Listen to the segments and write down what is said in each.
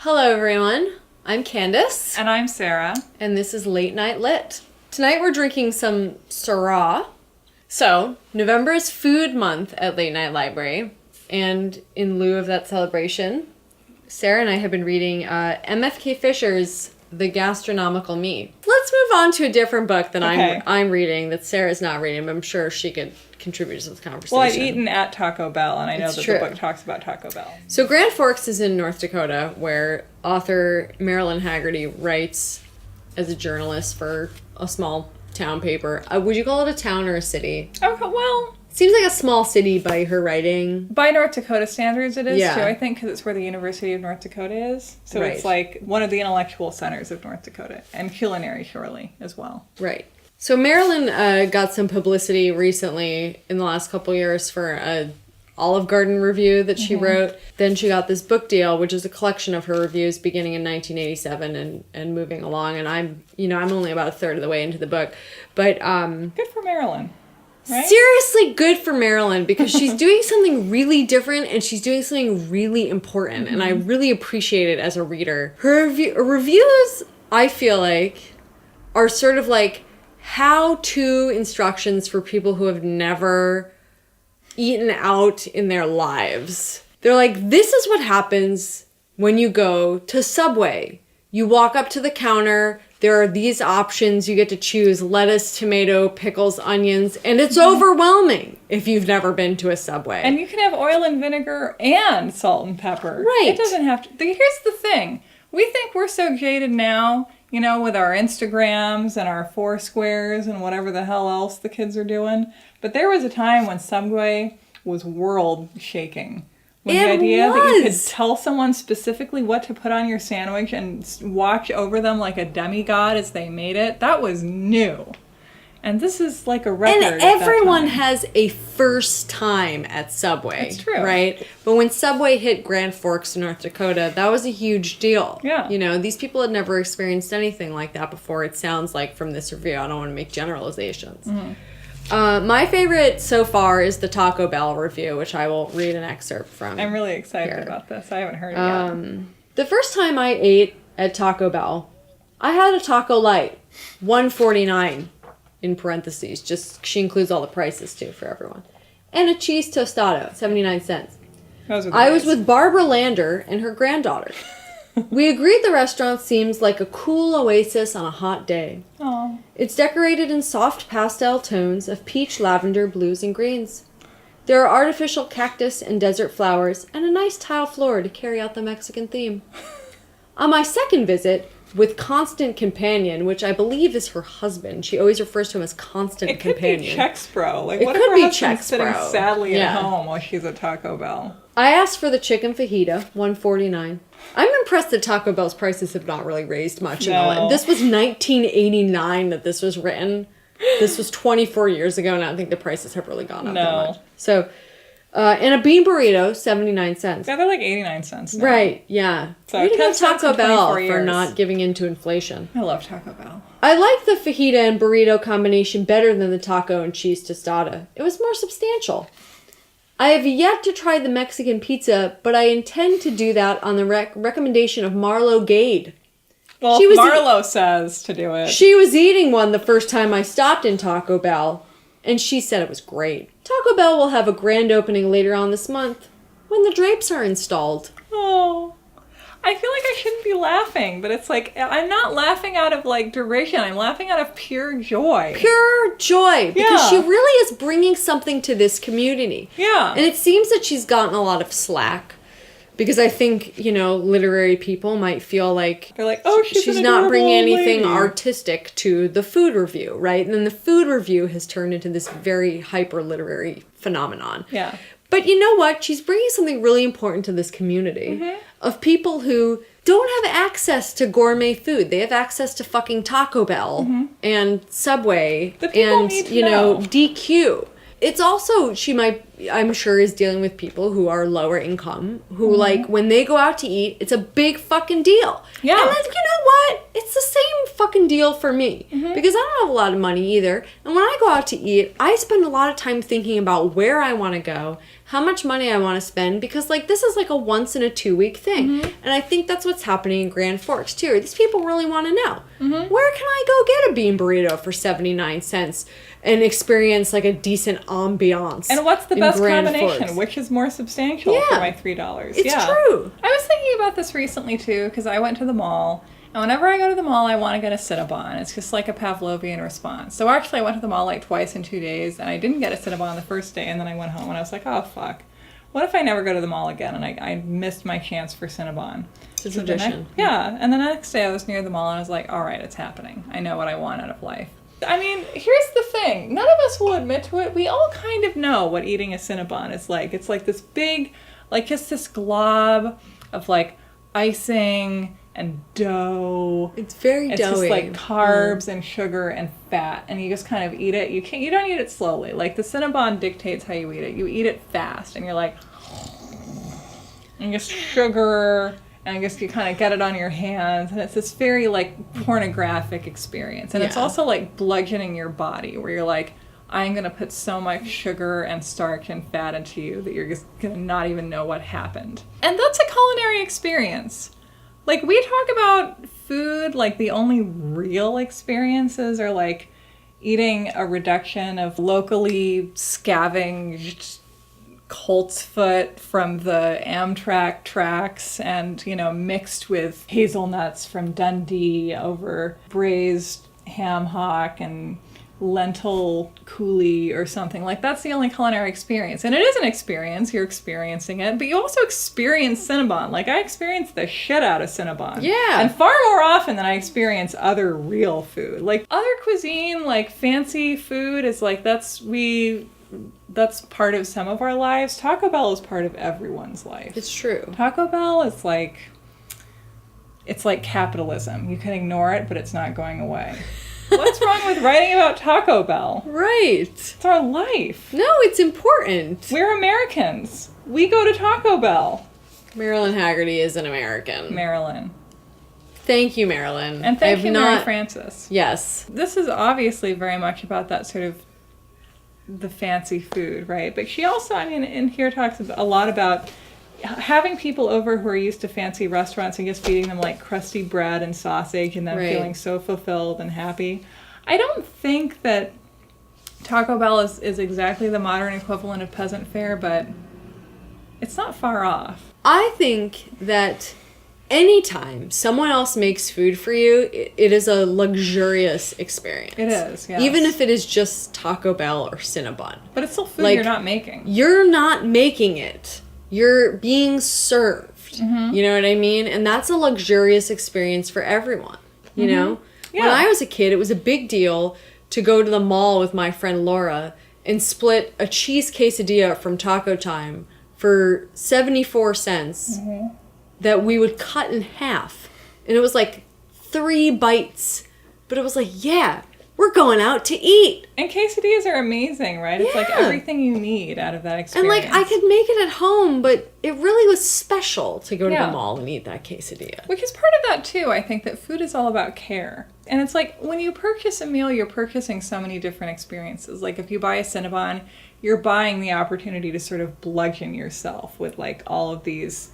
Hello everyone, I'm Candace. And I'm Sarah. And this is Late Night Lit. Tonight we're drinking some Syrah. So, November is Food Month at Late Night Library. And in lieu of that celebration, Sarah and I have been reading MFK Fisher's The Gastronomical Me. Let's move on to a different book that I'm reading that Sarah's not reading, but I'm sure she could contribute to this conversation. Well, I've eaten at Taco Bell, and I know True. the book talks about Taco Bell. So Grand Forks is in North Dakota, where author Marilyn Hagerty writes as a journalist for a small town paper. Would you call it a town or a city? Okay, well, Seems like a small city by her writing. by North Dakota standards it is, Yeah. too, I think, because it's where the University of North Dakota is. So Right. it's like one of the intellectual centers of North Dakota, and culinary, surely, as well. Right. So Marilyn got some publicity recently in the last couple years for a Olive Garden review that she wrote. Then she got this book deal, which is a collection of her reviews beginning in 1987 and moving along. And I'm only about a third of the way into the book. But Good for Marilyn, right? seriously good for Marilyn because she's doing something really different and she's doing something really important. And I really appreciate it as a reader. Her reviews, I feel like, are sort of like how-to instructions for people who have never eaten out in their lives. They're like, this is what happens when you go to Subway. You walk up to the counter, there are these options, you get to choose lettuce, tomato, pickles, onions, and it's overwhelming if you've never been to a Subway. And you can have oil and vinegar and salt and pepper. Right. It doesn't have to. Here's the thing. We think we're so jaded now, you know, with our Instagrams and our Foursquares and whatever the hell else the kids are doing. But there was a time when Subway was world shaking. When the idea that you could tell someone specifically what to put on your sandwich and watch over them like a demigod as they made it, that was new. And this is like a record. And everyone has a first time at Subway. That's true. Right? But when Subway hit Grand Forks, North Dakota, that was a huge deal. Yeah. You know, these people had never experienced anything like that before, it sounds like, from this review. I don't want to make generalizations. My favorite so far is the Taco Bell review, which I will read an excerpt from. I'm really excited about this. I haven't heard it yet. The first time I ate at Taco Bell, I had a Taco Light, $1.49 in parentheses. Just she includes all the prices too for everyone, and a cheese tostado, 79 cents. I was with Barbara Lander and her granddaughter. We agreed the restaurant seems like a cool oasis on a hot day. Aww. It's decorated in soft pastel tones of peach, lavender, blues, and greens. There are artificial cactus and desert flowers and a nice tile floor to carry out the Mexican theme. On my second visit, with Constant Companion, which I believe is her husband. She always refers to him as Constant Companion. It could be Chex Like, it what could if her be husband's Chex sitting Bro. sadly at home while she's at Taco Bell? I asked for the chicken fajita, $1.49. I'm impressed that Taco Bell's prices have not really raised much. No. This was 1989 that this was written. This was 24 years ago, and I don't think the prices have really gone up that much. So, and a bean burrito, 79 cents. Yeah, they're like 89 cents now. Right, yeah. So Way to go 10 cents Taco in Bell 24 for years. not giving in to inflation. I love Taco Bell. I like the fajita and burrito combination better than the taco and cheese tostada. It was more substantial. I have yet to try the Mexican pizza, but I intend to do that on the recommendation of Marlo Gade. Well, She was Marlo says to do it. She was eating one the first time I stopped in Taco Bell, and she said it was great. Taco Bell will have a grand opening later on this month, when the drapes are installed. Oh. I feel like I shouldn't be laughing, but it's like, I'm not laughing out of, like, derision. I'm laughing out of pure joy. Pure joy, because Yeah. she really is bringing something to this community. Yeah. And it seems that she's gotten a lot of slack, because I think, you know, literary people might feel like They're like, oh, she's an not bringing adorable anything lady. artistic to the food review, right? And then the food review has turned into this very hyper-literary phenomenon. Yeah. But you know what? She's bringing something really important to this community of people who don't have access to gourmet food. They have access to fucking Taco Bell and Subway The people and, need to you know, know. DQ. It's also, I'm sure, is dealing with people who are lower income, who, like, when they go out to eat, it's a big fucking deal. Yeah. And then, you know what? It's the same fucking deal for me. Because I don't have a lot of money either. And when I go out to eat, I spend a lot of time thinking about where I want to go how much money I want to spend, because like this is like a once in a 2-week thing. And I think that's what's happening in Grand Forks too. These people really want to know, where can I go get a bean burrito for 79 cents and experience like a decent ambiance? And what's the best Grand combination? Forks? Which is more substantial for my $3? It's true. I was thinking about this recently too, because I went to the mall. And whenever I go to the mall, I want to get a Cinnabon. It's just like a Pavlovian response. So actually, I went to the mall like twice in 2 days, and I didn't get a Cinnabon the first day, and then I went home, and I was like, oh, fuck. What if I never go to the mall again, and I missed my chance for Cinnabon? It's a tradition. And the next day I was near the mall, and I was like, all right, it's happening. I know what I want out of life. I mean, here's the thing. None of us will admit to it. We all kind of know what eating a Cinnabon is like. It's like this big, like just this glob of like icing and dough. It's very doughy. It's just like carbs and sugar and fat, and you just kind of eat it. You don't eat it slowly. Like the Cinnabon dictates how you eat it. You eat it fast, and you're like, and just sugar, and I guess you kind of get it on your hands, and it's this very like pornographic experience. And it's also like bludgeoning your body, where you're like, I'm gonna put so much sugar and starch and fat into you that you're just gonna not even know what happened. And that's a culinary experience. Like, we talk about food, like, the only real experiences are, like, eating a reduction of locally scavenged colt's foot from the Amtrak tracks and, you know, mixed with hazelnuts from Dundee over braised ham hock and lentil coulis or something. Like, that's the only culinary experience. And it is an experience. You're experiencing it. But you also experience Cinnabon. Like, I experience the shit out of Cinnabon. Yeah. And far more often than I experience other real food. Like, other cuisine, like, fancy food is like, that's part of some of our lives. Taco Bell is part of everyone's life. It's true. Taco Bell is like, it's like capitalism. You can ignore it, but it's not going away. What's wrong with writing about Taco Bell? Right. It's our life. No, it's important. We're Americans. We go to Taco Bell. Marilyn Hagerty is an American. Marilyn. Thank you, Marilyn. And thank you, Mary Frances. Yes. This is obviously very much about that sort of the fancy food, right? But she also, I mean, in here talks a lot about having people over who are used to fancy restaurants and just feeding them like crusty bread and sausage and them feeling so fulfilled and happy. I don't think that Taco Bell is exactly the modern equivalent of peasant fare, but it's not far off. I think that anytime someone else makes food for you, it is a luxurious experience. It is, yes. Even if it is just Taco Bell or Cinnabon. But it's still food Like, you're not making. You're not making it. You're being served. You know what I mean? And that's a luxurious experience for everyone. You know? Yeah. When I was a kid, it was a big deal to go to the mall with my friend Laura and split a cheese quesadilla from Taco Time for 74 cents that we would cut in half. And it was like 3 bites. But it was like, yeah, we're going out to eat. And quesadillas are amazing, right? It's like everything you need out of that And experience. like, I could make it at home, but it really was special to go to Yeah. the mall and eat that quesadilla. Which is part of that too. I think that food is all about care. And it's like when you purchase a meal, you're purchasing so many different experiences. Like if you buy a Cinnabon, you're buying the opportunity to sort of bludgeon yourself with like all of these,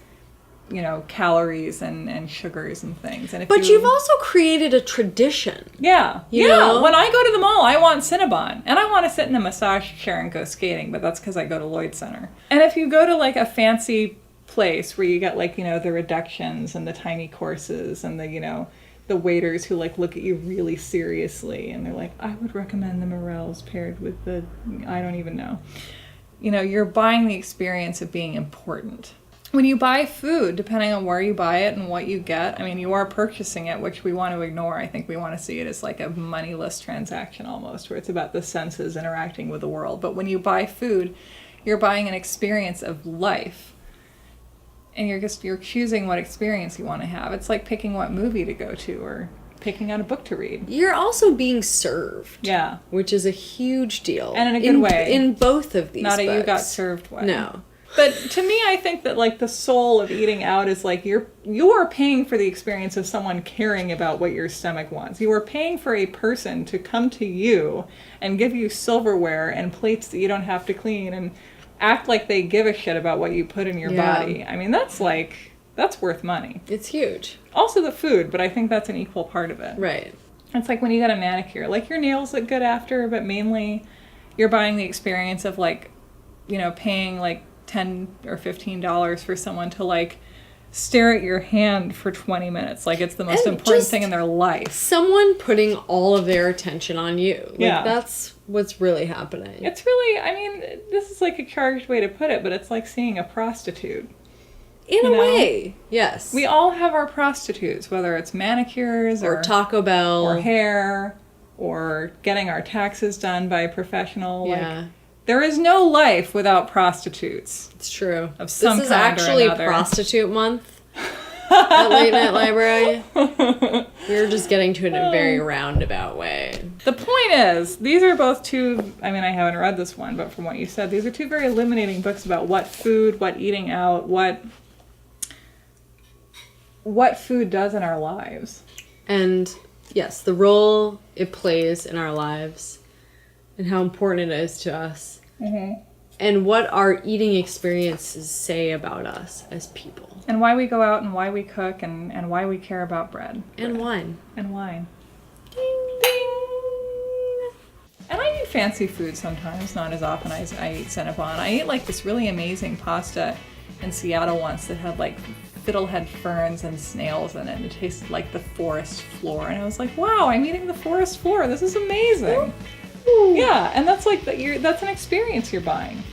you know, calories and sugars and things. And if But you've also created a tradition. Yeah. You yeah. know? When I go to the mall, I want Cinnabon. And I want to sit in a massage chair and go skating, but that's because I go to Lloyd Center. And if you go to like a fancy place where you get like, you know, the reductions and the tiny courses and the, you know, the waiters who like look at you really seriously and they're like, I would recommend the morels paired with the, I don't even know. You know, you're buying the experience of being important. When you buy food, depending on where you buy it and what you get, I mean, you are purchasing it, which we want to ignore. I think we want to see it as like a moneyless transaction almost, where it's about the senses interacting with the world. But when you buy food, you're buying an experience of life. And you're choosing what experience you want to have. It's like picking what movie to go to or picking out a book to read. You're also being served. Yeah. Which is a huge deal. And in a good way. In both of these Not a books. you got served way. No. But to me, I think that like the soul of eating out is like you are paying for the experience of someone caring about what your stomach wants. You are paying for a person to come to you and give you silverware and plates that you don't have to clean and act like they give a shit about what you put in your body. I mean, that's worth money. It's huge. Also the food, but I think that's an equal part of it. Right. It's like when you get a manicure, like your nails look good after, but mainly you're buying the experience of like, you know, paying like $10 or $15 for someone to like stare at your hand for 20 minutes. Like it's the most important thing in their life. Someone putting all of their attention on you. Like, Yeah. That's what's really happening. It's really, I mean, this is like a charged way to put it, but it's like seeing a prostitute. In a way, yes. We all have our prostitutes, whether it's manicures or Taco Bell. Or hair, or getting our taxes done by a professional. Yeah. Like, there is no life without prostitutes. It's true. Of some this is kind actually or another. Prostitute Month at Late Night Library. We're just getting to it in a very roundabout way. The point is, these are both two, I mean, I haven't read this one, but from what you said, these are two very illuminating books about what food, what eating out, what food does in our lives. And yes, the role it plays in our lives and how important it is to us. Mm-hmm. And what our eating experiences say about us as people. And why we go out and why we cook and why we care about bread. And wine. And wine. Ding, ding. And I eat fancy food sometimes, not as often as I eat Cinnabon. I ate like this really amazing pasta in Seattle once that had like fiddlehead ferns and snails in it, and it tasted like the forest floor. And I was like, wow, I'm eating the forest floor. This is amazing. Ooh. Yeah, and that's like that's an experience you're buying.